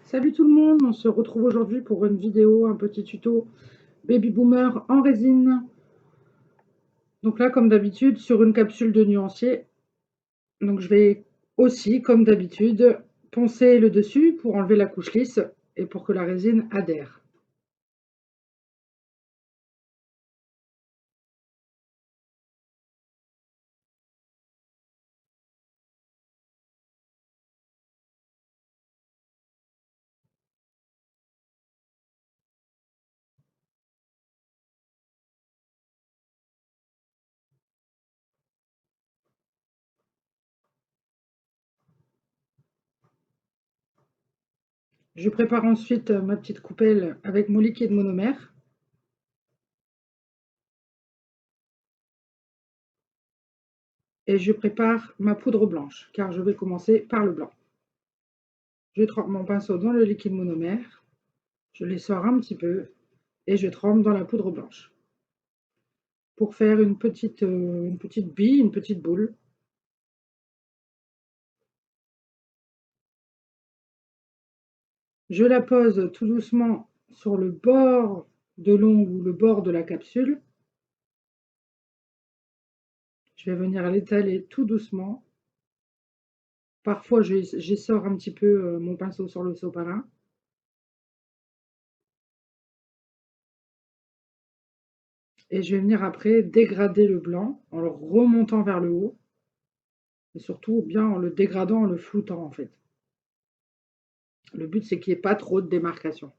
Salut tout le monde, on se retrouve aujourd'hui pour une vidéo, un petit tuto Baby Boomer en résine. Donc là, comme d'habitude, sur une capsule de nuancier. Donc je vais aussi, comme d'habitude, poncer le dessus pour enlever la couche lisse et pour que la résine adhère. Je prépare ensuite ma petite coupelle avec mon liquide monomère. Et je prépare ma poudre blanche, car je vais commencer par le blanc. Je trempe mon pinceau dans le liquide monomère, je les sors un petit peu et je trempe dans la poudre blanche pour faire une petite bille, une petite boule. Je la pose tout doucement sur le bord de l'ongle ou le bord de la capsule. Je vais venir l'étaler tout doucement. Parfois, j'essore un petit peu mon pinceau sur le sopalin. Et je vais venir après dégrader le blanc en le remontant vers le haut. Et surtout bien en le dégradant, en le floutant en fait. Le but, c'est qu'il n'y ait pas trop de démarcation.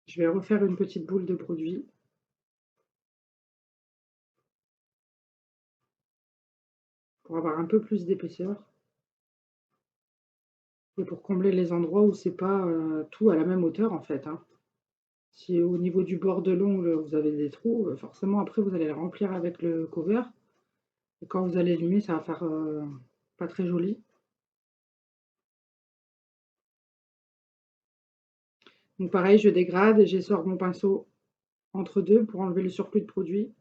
Je vais refaire une petite boule de produit. Pour avoir un peu plus d'épaisseur. Et pour combler les endroits où c'est pas tout à la même hauteur en fait, hein. Si au niveau du bord de l'ongle, vous avez des trous, forcément après vous allez le remplir avec le cover. Et quand vous allez limer, ça va faire pas très joli. Donc pareil, je dégrade et j'essore mon pinceau entre deux pour enlever le surplus de produit.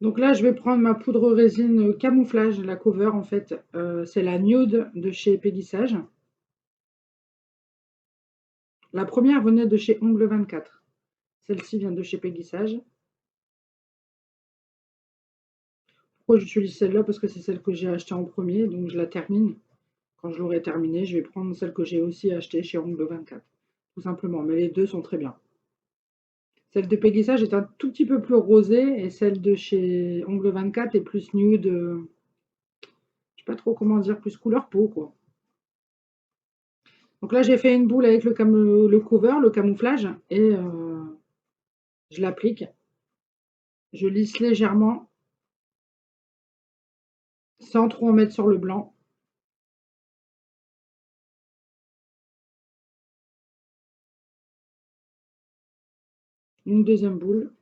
Donc là, je vais prendre ma poudre résine camouflage, la cover en fait. C'est la Nude de chez Pégissage. La première venait de chez Ongle 24. Celle-ci vient de chez Pégissage. Pourquoi j'utilise celle-là? Parce que c'est celle que j'ai achetée en premier, donc je la termine. Quand je l'aurai terminée, je vais prendre celle que j'ai aussi achetée chez Ongle 24. Tout simplement, mais les deux sont très bien. Celle de Pégissage est un tout petit peu plus rosée et celle de chez Ongle 24 est plus nude. Je sais pas trop comment dire, plus couleur peau quoi. Donc là j'ai fait une boule avec le cover, le camouflage, et je l'applique. Je lisse légèrement sans trop en mettre sur le blanc. Une deuxième boule.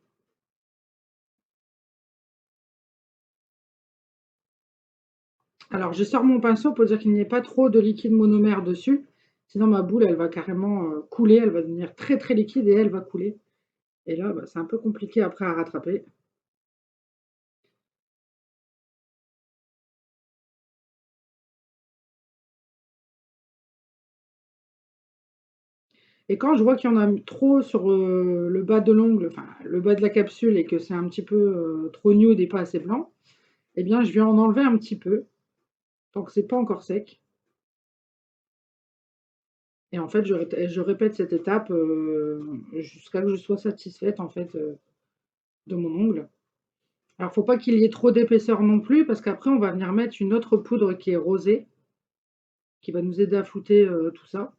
Alors je sors mon pinceau pour dire qu'il n'y ait pas trop de liquide monomère dessus. Sinon ma boule elle va carrément couler, elle va devenir très très liquide et elle va couler. Et là bah, c'est un peu compliqué après à rattraper. Et quand je vois qu'il y en a trop sur le bas de l'ongle, enfin le bas de la capsule, et que c'est un petit peu trop nude et pas assez blanc, eh bien je vais en enlever un petit peu, tant que c'est pas encore sec. Et en fait, je répète cette étape jusqu'à ce que je sois satisfaite en fait de mon ongle. Alors, faut pas qu'il y ait trop d'épaisseur non plus, parce qu'après, on va venir mettre une autre poudre qui est rosée, qui va nous aider à flouter tout ça.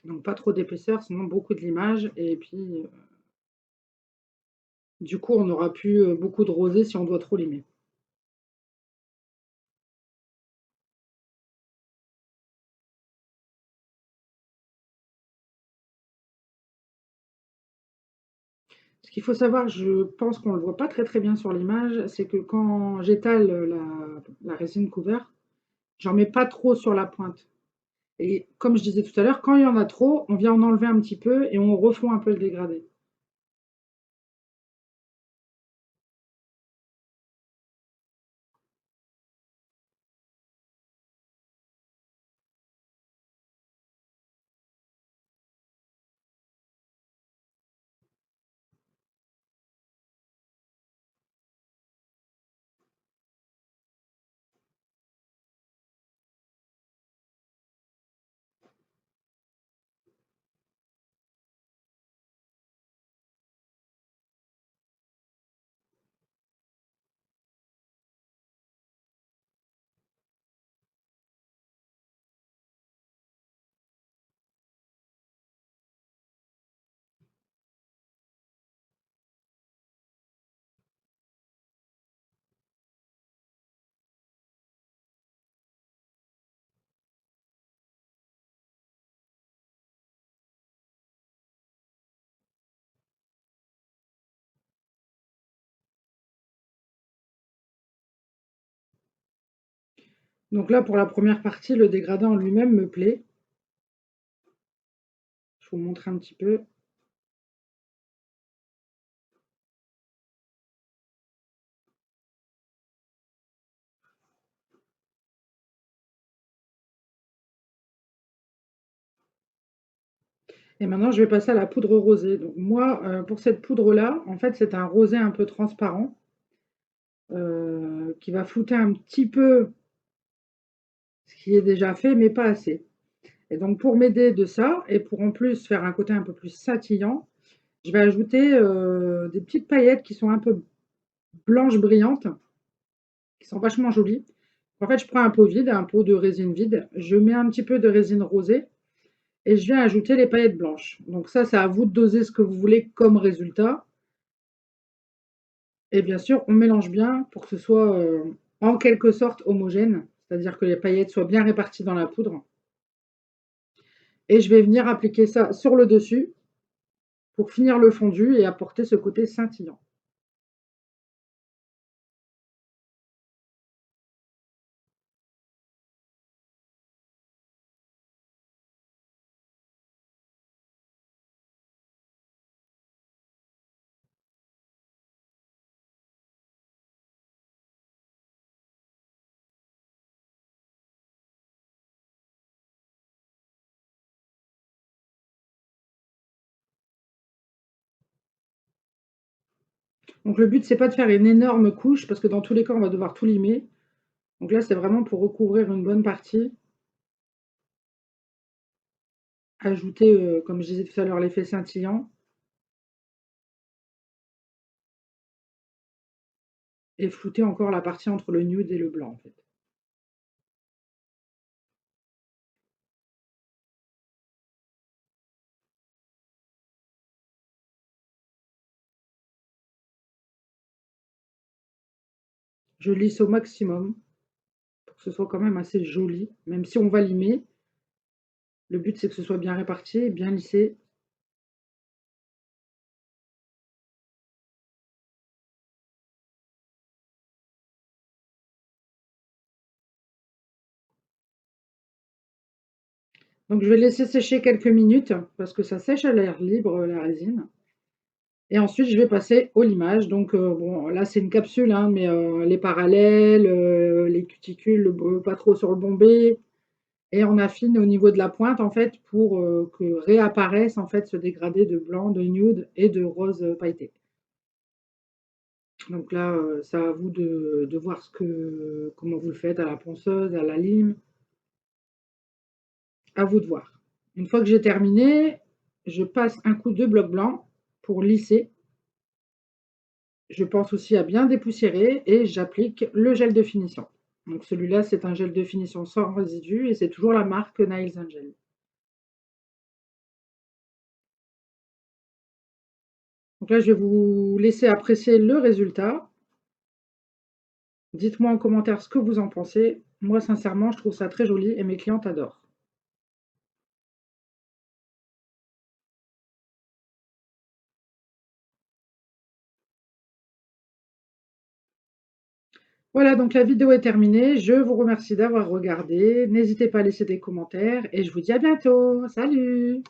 Donc, pas trop d'épaisseur, sinon beaucoup de limage, et puis Du coup, on n'aura plus beaucoup de rosé si on doit trop limer. Ce qu'il faut savoir, je pense qu'on ne le voit pas très très bien sur l'image, c'est que quand j'étale la résine couvert, j'en mets pas trop sur la pointe. Et comme je disais tout à l'heure, quand il y en a trop, on vient en enlever un petit peu et on refond un peu le dégradé. Donc là, pour la première partie, le dégradé en lui-même me plaît. Je vous montre un petit peu. Et maintenant, je vais passer à la poudre rosée. Donc moi, pour cette poudre-là, en fait, c'est un rosé un peu transparent qui va flouter un petit peu ce qui est déjà fait, mais pas assez. Et donc pour m'aider de ça, et pour en plus faire un côté un peu plus scintillant, je vais ajouter des petites paillettes qui sont un peu blanches brillantes, qui sont vachement jolies. En fait, je prends un pot vide, un pot de résine vide, je mets un petit peu de résine rosée et je viens ajouter les paillettes blanches. Donc ça, c'est à vous de doser ce que vous voulez comme résultat. Et bien sûr, on mélange bien pour que ce soit en quelque sorte homogène, c'est-à-dire que les paillettes soient bien réparties dans la poudre. Et je vais venir appliquer ça sur le dessus pour finir le fondu et apporter ce côté scintillant. Donc le but, c'est pas de faire une énorme couche parce que dans tous les cas, on va devoir tout limer. Donc là, c'est vraiment pour recouvrir une bonne partie. Ajouter, comme je disais tout à l'heure, l'effet scintillant et flouter encore la partie entre le nude et le blanc en fait. Je lisse au maximum pour que ce soit quand même assez joli, même si on va limer. Le but, c'est que ce soit bien réparti et bien lissé. Donc je vais laisser sécher quelques minutes parce que ça sèche à l'air libre, la résine. Et ensuite, je vais passer au limage. Donc bon, là, c'est une capsule, hein, mais les parallèles, les cuticules, pas trop sur le bombé. Et on affine au niveau de la pointe, en fait, pour que réapparaisse, en fait, ce dégradé de blanc, de nude et de rose pailleté. Donc là, c'est à vous de voir comment vous le faites, à la ponceuse, à la lime. À vous de voir. Une fois que j'ai terminé, je passe un coup de bloc blanc pour lisser. Je pense aussi à bien dépoussiérer et j'applique le gel de finition. Donc celui-là, c'est un gel de finition sans résidus et c'est toujours la marque Nails Angel. Donc là, je vais vous laisser apprécier le résultat. Dites-moi en commentaire ce que vous en pensez. Moi, sincèrement, je trouve ça très joli et mes clientes adorent. Voilà, donc la vidéo est terminée. Je vous remercie d'avoir regardé. N'hésitez pas à laisser des commentaires et je vous dis à bientôt. Salut!